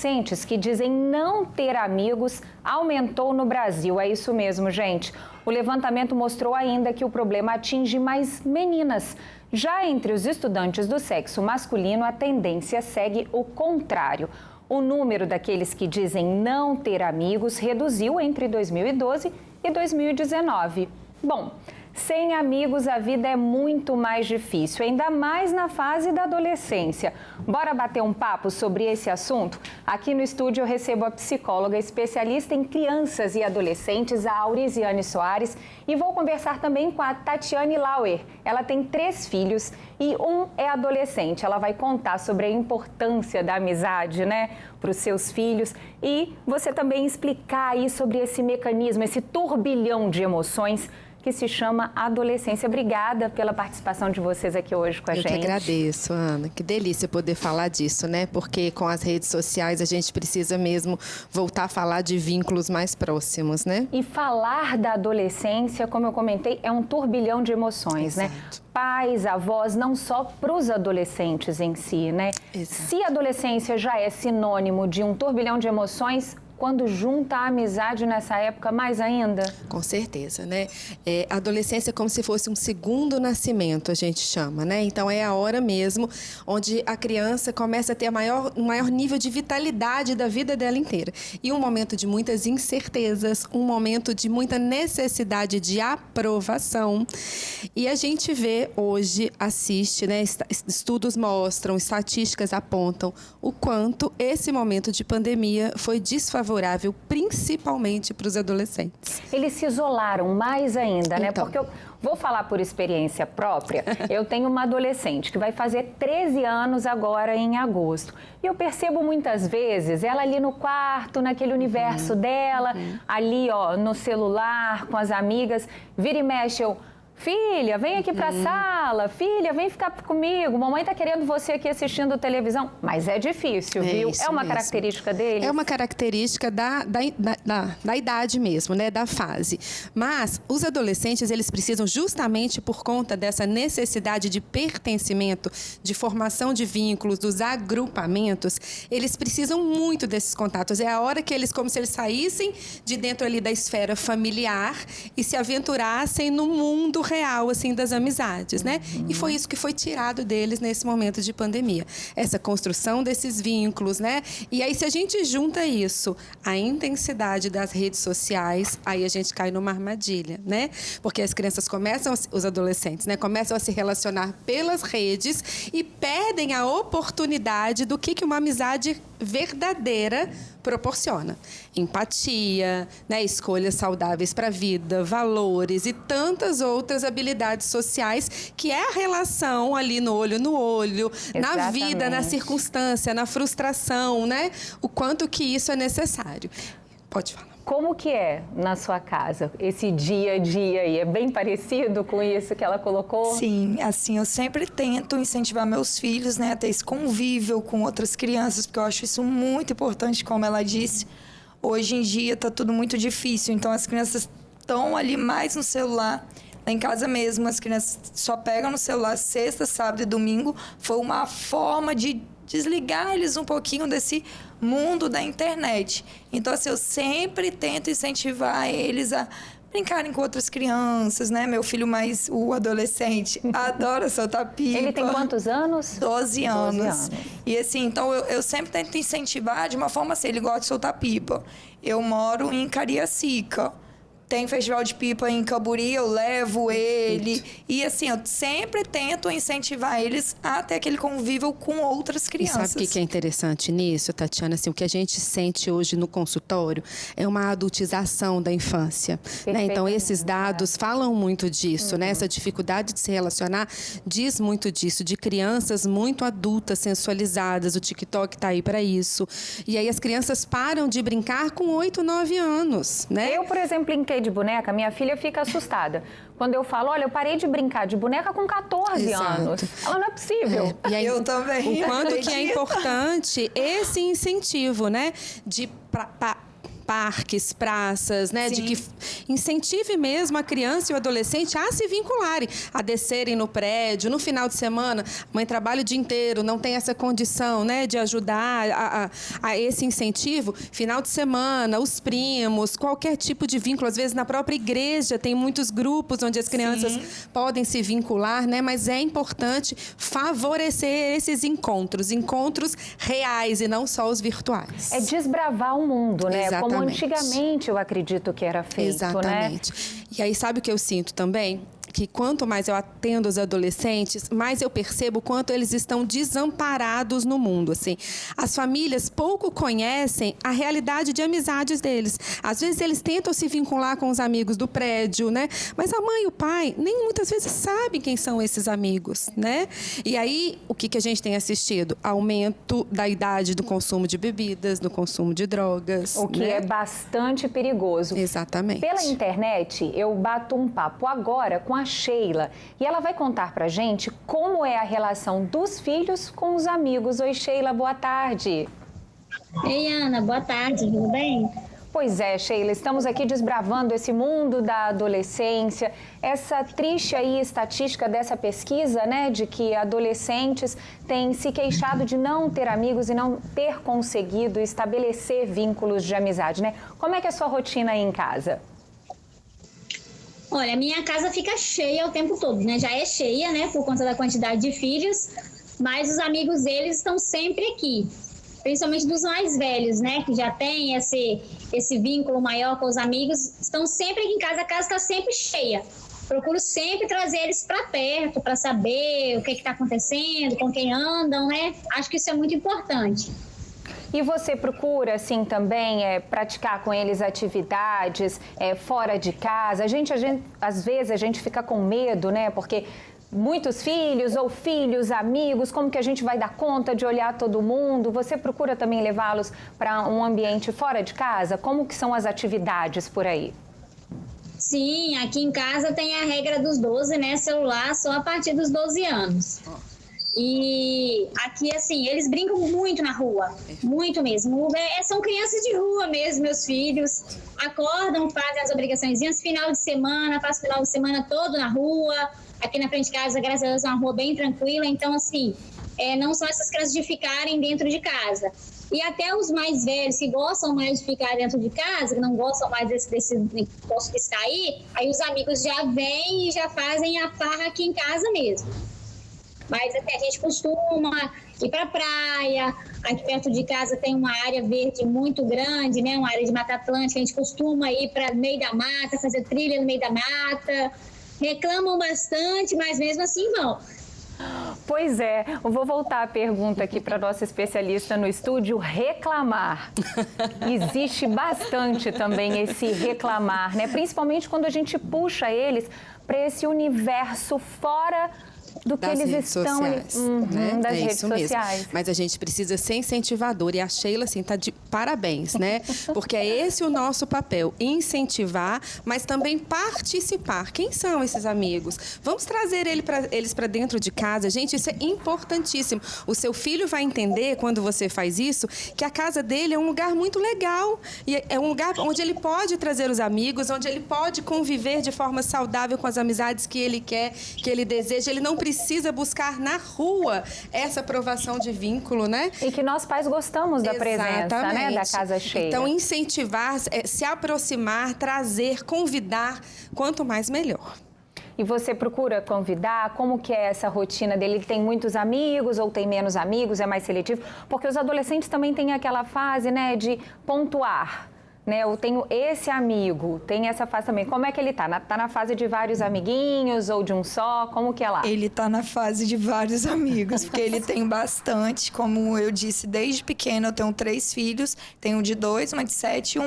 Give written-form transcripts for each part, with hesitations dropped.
Adolescentes que dizem não ter amigos aumentou no Brasil. É isso mesmo, gente. O levantamento mostrou ainda que o problema atinge mais meninas. Já entre os estudantes do sexo masculino, a tendência segue o contrário. O número daqueles que dizem não ter amigos reduziu entre 2012 e 2019. Bom, sem amigos a vida é muito mais difícil, ainda mais na fase da adolescência. Bora bater um papo sobre esse assunto? Aqui no estúdio eu recebo a psicóloga especialista em crianças e adolescentes, a Aurisiane Soares, e vou conversar também com a Tatiane Lauer. Ela tem 3 filhos e um é adolescente. Ela vai contar sobre a importância da amizade, né, para os seus filhos, e você também explicar aí sobre esse mecanismo, esse turbilhão de emoções que se chama adolescência. Obrigada pela participação de vocês aqui hoje com a gente. Eu que agradeço, Ana. Que delícia poder falar disso, né? Porque com as redes sociais a gente precisa mesmo voltar a falar de vínculos mais próximos, né? E falar da adolescência, como eu comentei, é um turbilhão de emoções, Exato. né? Pais, avós, não só para os adolescentes em si, né? Exato. Se a adolescência já é sinônimo de um turbilhão de emoções, quando junta a amizade nessa época, mais ainda? Com certeza, né? A adolescência é como se fosse um segundo nascimento, a gente chama, né? Então, é a hora mesmo onde a criança começa a ter um maior nível de vitalidade da vida dela inteira. E um momento de muitas incertezas, um momento de muita necessidade de aprovação. E a gente vê hoje, assiste, né? Estudos mostram, estatísticas apontam o quanto esse momento de pandemia foi desfavorável, principalmente para os adolescentes. Eles se isolaram mais ainda, né? Então. Porque eu vou falar por experiência própria. Eu tenho uma adolescente que vai fazer 13 anos agora em agosto. E eu percebo muitas vezes ela ali no quarto, naquele universo dela, ali, ó, no celular, com as amigas. Vira e mexe, eu... Filha, vem aqui para a sala. Filha, vem ficar comigo. Mamãe está querendo você aqui assistindo televisão. Mas é difícil, viu? Isso é uma mesmo. Característica deles? É uma característica da idade mesmo, né? Da fase. Mas os adolescentes, eles precisam justamente por conta dessa necessidade de pertencimento, de formação de vínculos, dos agrupamentos, eles precisam muito desses contatos. É a hora que eles, como se eles saíssem de dentro ali da esfera familiar e se aventurassem no mundo real, assim, das amizades, né? E foi isso que foi tirado deles nesse momento de pandemia. Essa construção desses vínculos, né? E aí, se a gente junta isso à intensidade das redes sociais, aí a gente cai numa armadilha, né? Porque as crianças começam, os adolescentes, né? Começam a se relacionar pelas redes e perdem a oportunidade do que uma amizade verdadeira proporciona. Empatia, né? Escolhas saudáveis para a vida, valores e tantas outras habilidades sociais, que é a relação ali no olho, na vida, na circunstância, na frustração, né? O quanto que isso é necessário. Pode falar. Como que é na sua casa esse dia a dia aí? É bem parecido com isso que ela colocou? Sim, assim, eu sempre tento incentivar meus filhos, né, a ter esse convívio com outras crianças, porque eu acho isso muito importante, como ela disse. Hoje em dia tá tudo muito difícil, então as crianças estão ali mais no celular. Lá em casa mesmo, as crianças só pegam no celular sexta, sábado e domingo. Foi uma forma de desligar eles um pouquinho desse mundo da internet. Então, assim, eu sempre tento incentivar eles a brincarem com outras crianças, né? Meu filho o adolescente, adora soltar pipa. Ele tem quantos anos? 12 anos. E assim, então eu sempre tento incentivar de uma forma assim, ele gosta de soltar pipa. Eu moro em Cariacica. Tem festival de pipa em Camburi, eu levo ele. E assim, eu sempre tento incentivar eles a ter aquele convívio com outras crianças. E sabe o que é interessante nisso, Tatiana? Assim, o que a gente sente hoje no consultório é uma adultização da infância, né? Então, esses dados falam muito disso, né? Essa dificuldade de se relacionar diz muito disso, de crianças muito adultas, sensualizadas. O TikTok está aí para isso. E aí as crianças param de brincar com 8, 9 anos, né? Eu, por exemplo, brinquei de boneca, minha filha fica assustada. Quando eu falo, olha, eu parei de brincar de boneca com 14 anos. Ela não é possível. E aí, eu também. O quanto que é importante esse incentivo, né? De parques, praças, né? De que incentive mesmo a criança e o adolescente a se vincularem, a descerem no prédio, no final de semana. A mãe trabalha o dia inteiro, não tem essa condição, né? De ajudar a esse incentivo. Final de semana, os primos, qualquer tipo de vínculo. Às vezes, na própria igreja, tem muitos grupos onde as crianças podem se vincular, né? Mas é importante favorecer esses encontros reais e não só os virtuais. É desbravar o mundo, né? Exatamente. Como antigamente eu acredito que era feito, Exatamente. né? E aí, sabe o que eu sinto também? Que quanto mais eu atendo os adolescentes, mais eu percebo quanto eles estão desamparados no mundo, assim. As famílias pouco conhecem a realidade de amizades deles. Às vezes eles tentam se vincular com os amigos do prédio, né? Mas a mãe e o pai nem muitas vezes sabem quem são esses amigos, né? E aí, o que a gente tem assistido? Aumento da idade do consumo de bebidas, do consumo de drogas. O que né? é bastante perigoso. Exatamente. Pela internet, eu bato um papo agora com a Sheila e ela vai contar pra gente como é a relação dos filhos com os amigos. Oi, Sheila, boa tarde. Ei, Ana, boa tarde, tudo bem? Pois é, Sheila, estamos aqui desbravando esse mundo da adolescência, essa triste aí estatística dessa pesquisa, né, de que adolescentes têm se queixado de não ter amigos e não ter conseguido estabelecer vínculos de amizade, né? Como é que é a sua rotina aí em casa? Olha, a minha casa fica cheia o tempo todo, né? Já é cheia, né, por conta da quantidade de filhos, mas os amigos deles estão sempre aqui. Principalmente dos mais velhos, né, que já tem esse vínculo maior com os amigos, estão sempre aqui em casa, a casa está sempre cheia. Procuro sempre trazer eles para perto, para saber o que está acontecendo, com quem andam, né? Acho que isso é muito importante. E você procura, assim, também praticar com eles atividades fora de casa? Às vezes, a gente fica com medo, né? Porque muitos filhos ou filhos, amigos, como que a gente vai dar conta de olhar todo mundo? Você procura também levá-los para um ambiente fora de casa? Como que são as atividades por aí? Sim, aqui em casa tem a regra dos 12, né? Celular só a partir dos 12 anos. E aqui, assim, eles brincam muito na rua, muito mesmo. São crianças de rua mesmo, meus filhos. Acordam, fazem as obrigaçõezinhas, final de semana, passam o final de semana todo na rua. Aqui na frente de casa, graças a Deus, é uma rua bem tranquila. Então, assim, não são essas crianças de ficarem dentro de casa. E até os mais velhos, que gostam mais de ficar dentro de casa, que não gostam mais desse negócio de sair, aí os amigos já vêm e já fazem a farra aqui em casa mesmo. Mas até a gente costuma ir para a praia, aqui perto de casa tem uma área verde muito grande, né? Uma área de Mata Atlântica, a gente costuma ir para o meio da mata, fazer trilha no meio da mata. Reclamam bastante, mas mesmo assim vão. Pois é, eu vou voltar a pergunta aqui para a nossa especialista no estúdio, reclamar. Existe bastante também esse reclamar, né? Principalmente quando a gente puxa eles para esse universo fora do que das eles redes estão sociais, né? das É redes isso mesmo. sociais. Mas a gente precisa ser incentivador e a Sheila, assim, tá de parabéns, né? Porque é esse o nosso papel, incentivar, mas também participar. Quem são esses amigos? Vamos trazer eles para dentro de casa. Gente, isso é importantíssimo. O seu filho vai entender, quando você faz isso, que a casa dele é um lugar muito legal. E é um lugar onde ele pode trazer os amigos, onde ele pode conviver de forma saudável com as amizades que ele quer, que ele deseja. Ele não precisa buscar na rua essa aprovação de vínculo, né? E que nós pais gostamos da presença, né, da casa cheia. Então, incentivar, se aproximar, trazer, convidar, quanto mais melhor. E você procura convidar? Como que é essa rotina dele? Ele tem muitos amigos ou tem menos amigos? É mais seletivo? Porque os adolescentes também têm aquela fase, né, de pontuar. Né, eu tenho esse amigo, tem essa fase também. Como é que ele tá? Tá na fase de vários amiguinhos ou de um só? Como que é lá? Ele tá na fase de vários amigos, porque ele tem bastante. Como eu disse, desde pequeno eu tenho 3 filhos. Tenho um de 2, uma de 7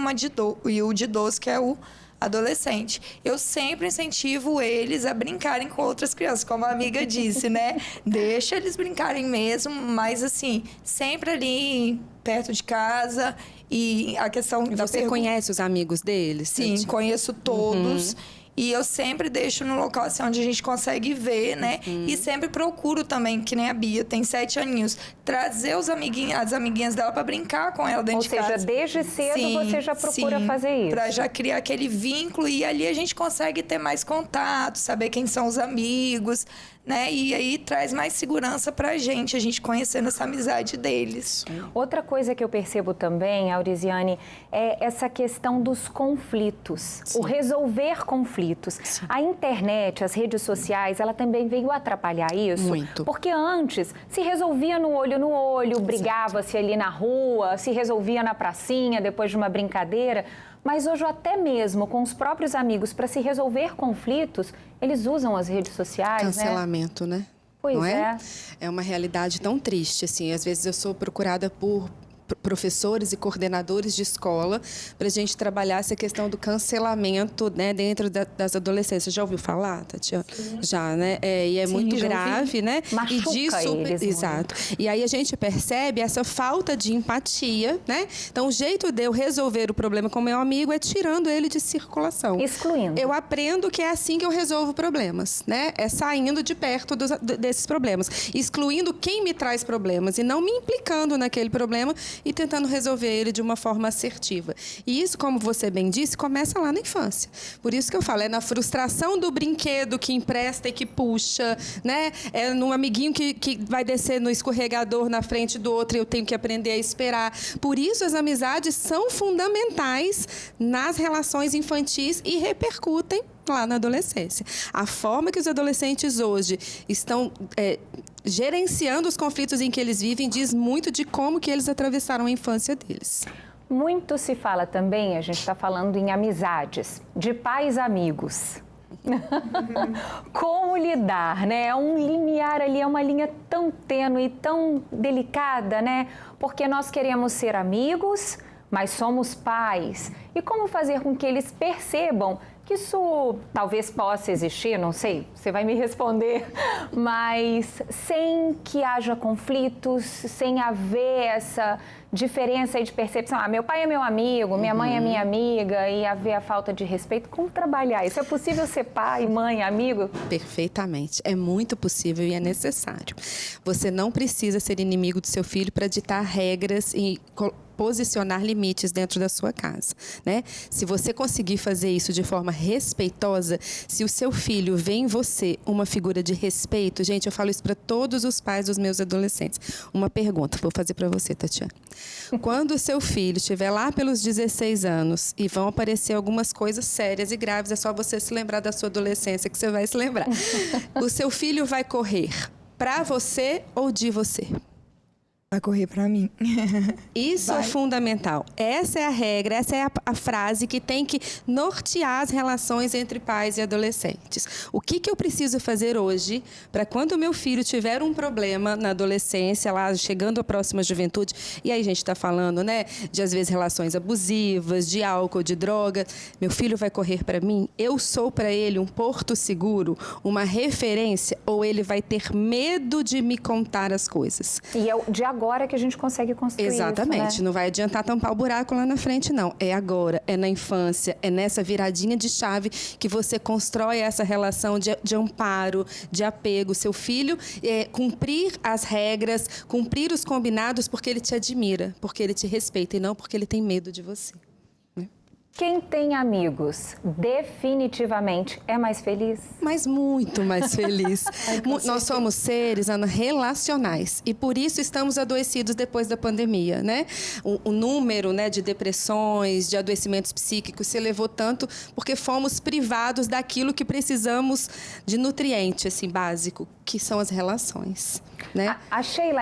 e o de 12, que é o adolescente. Eu sempre incentivo eles a brincarem com outras crianças, como a amiga disse, né? Deixa eles brincarem mesmo, mas assim, sempre ali perto de casa. E a questão da Você conhece os amigos deles? Sim, conheço todos. E eu sempre deixo no local assim, onde a gente consegue ver, né? E sempre procuro também, que nem a Bia, tem 7 aninhos, trazer as amiguinhas dela para brincar com ela dentro de casa. Ou seja, desde cedo você já procura fazer isso. Para já criar aquele vínculo e ali a gente consegue ter mais contato, saber quem são os amigos, né? E aí traz mais segurança pra gente, a gente conhecendo essa amizade deles. Outra coisa que eu percebo também, Aurisiane, é essa questão dos conflitos, o resolver conflitos. Sim. A internet, as redes sociais, ela também veio atrapalhar isso. Muito. Porque antes se resolvia no olho, brigava-se ali na rua, se resolvia na pracinha depois de uma brincadeira. Mas hoje, até mesmo com os próprios amigos, para se resolver conflitos, eles usam as redes sociais, Cancelamento, né? Pois não é. É uma realidade tão triste, assim. Às vezes eu sou procurada por professores e coordenadores de escola para a gente trabalhar essa questão do cancelamento, né, dentro das adolescências. Já ouviu falar, Tatiana? Sim. Já, né? E é muito grave, né? Machuca e disso, eles exato. muito. E aí a gente percebe essa falta de empatia, né? Então, o jeito de eu resolver o problema com meu amigo é tirando ele de circulação. Excluindo. Eu aprendo que é assim que eu resolvo problemas, né? É saindo de perto desses problemas, excluindo quem me traz problemas e não me implicando naquele problema e tentando resolver ele de uma forma assertiva. E isso, como você bem disse, começa lá na infância. Por isso que eu falo, é na frustração do brinquedo que empresta e que puxa, né? É num amiguinho que vai descer no escorregador na frente do outro e eu tenho que aprender a esperar. Por isso, as amizades são fundamentais nas relações infantis e repercutem lá na adolescência. A forma que os adolescentes hoje estão gerenciando os conflitos em que eles vivem diz muito de como que eles atravessaram a infância deles. Muito se fala também, a gente está falando em amizades, de pais amigos. Como lidar, né? É um limiar ali, é uma linha tão tênue, tão delicada, né? Porque nós queremos ser amigos, mas somos pais. E como fazer com que eles percebam que isso talvez possa existir, não sei, você vai me responder, mas sem que haja conflitos, sem haver essa diferença aí de percepção. Ah, meu pai é meu amigo, minha mãe é minha amiga, e haver a falta de respeito. Como trabalhar isso? É possível ser pai, mãe, amigo? Perfeitamente. É muito possível e é necessário. Você não precisa ser inimigo do seu filho para ditar regras e posicionar limites dentro da sua casa, né? Se você conseguir fazer isso de forma respeitosa, se o seu filho vê em você uma figura de respeito, gente, eu falo isso para todos os pais dos meus adolescentes. Uma pergunta, vou fazer para você, Tatiana. Quando o seu filho estiver lá pelos 16 anos e vão aparecer algumas coisas sérias e graves, é só você se lembrar da sua adolescência que você vai se lembrar. O seu filho vai correr para você ou de você? Vai correr para mim. Isso é fundamental. Essa é a regra, essa é a frase que tem que nortear as relações entre pais e adolescentes. O que eu preciso fazer hoje para quando o meu filho tiver um problema na adolescência, lá chegando à próxima juventude, e aí a gente está falando, né, de às vezes relações abusivas, de álcool, de droga, meu filho vai correr para mim, eu sou para ele um porto seguro, uma referência, ou ele vai ter medo de me contar as coisas? E é de agora que a gente consegue construir Exatamente. isso, né? Não vai adiantar tampar o buraco lá na frente, não. É agora, é na infância, é nessa viradinha de chave que você constrói essa relação de amparo, de apego. Seu filho cumprir as regras, cumprir os combinados porque ele te admira, porque ele te respeita e não porque ele tem medo de você. Quem tem amigos definitivamente é mais feliz? Mas muito mais feliz. Nós somos seres, Ana, relacionais e por isso estamos adoecidos depois da pandemia, né? O número, né, de depressões, de adoecimentos psíquicos se elevou tanto porque fomos privados daquilo que precisamos de nutriente, assim, básico, que são as relações, né? A Sheila